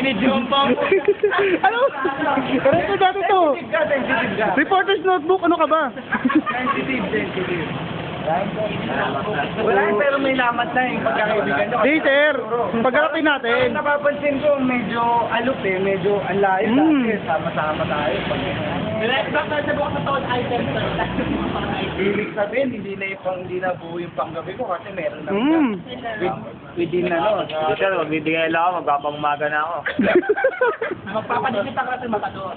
Binidyoan pa ako. Ano? Correct dati to. Sensitive ka. Reporter's notebook, ano ka ba? Sensitive. Wala yun, pero may lamat na yung pagkakaibigan nyo. Hey, sir. Pagkakapin natin. Napapansin ko, medyo alok medyo ang layo dati. Sama-sama tayo. Relax na sa bukas na taon, item sa ibig sabihin, hindi na buo yung panggabi ko kasi meron na within ano. Sir, magbibigay lang ako, magpapangmaga na ako. Magpapanikit ako kasi matado.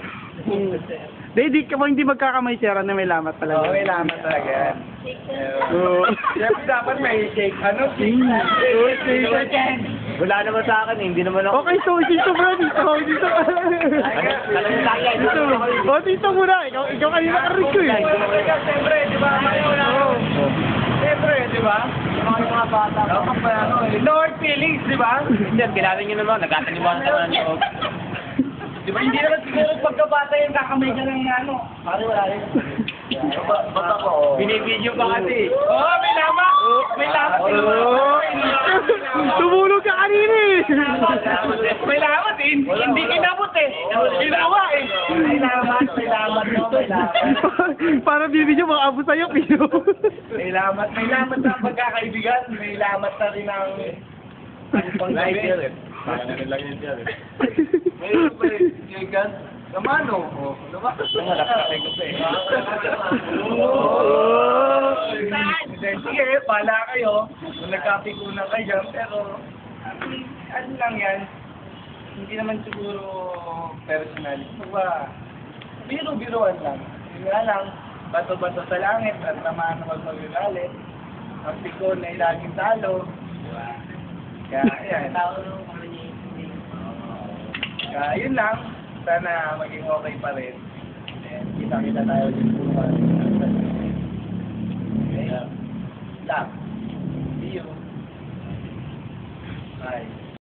Hindi magkakamay, sir, na may lamat talaga. Oo, may lamat talaga yan. Siyempre dapat may shake, Wala naman sa akin, hindi naman ako. Okay, so, dito bro, dito. Dito. O, dito muna. Ikaw kanina ka-rig ko eh. Siyempre, di ba? Siyempre, di ba? Mga bata. No hard feelings, di ba? Sir, kilala nyo naman, nagkataniwan sa ng loob. Di ba hindi naman siguro pagkabata yung kakamay ka ng ano? Pare, wala rin. Binibidyo pa kasi. Oo, may lamat! May lamat! Tumulog ka kanina eh. May lamat eh! Hindi kinabot eh! Ginawa eh! May lamat, may lamat no, may lamat. Para bibidyo, mga abo sa'yo, Pino. May lamat na ang pagkakaibigan. May lamat na rin ang pangkaibigan. Parang lang yun siya. Ngayon pa eh, kaigan. Kamano? Lumakas na malaki ko pa eh. Sige, pala kayo. Kung nagkapikunan kayo dyan, pero ano lang yan. Hindi naman siguro personal. Diba, biro-biroan lang. Yun nga lang, bato-bato sa langit at naman na magagalit. Ang pikon ay laging talo. Diba? Kaya, ayan. Kaya, yun lang. Sana maging okay pa rin. And kita-kita tayo din bukas. Okay? Lang. See you. Bye.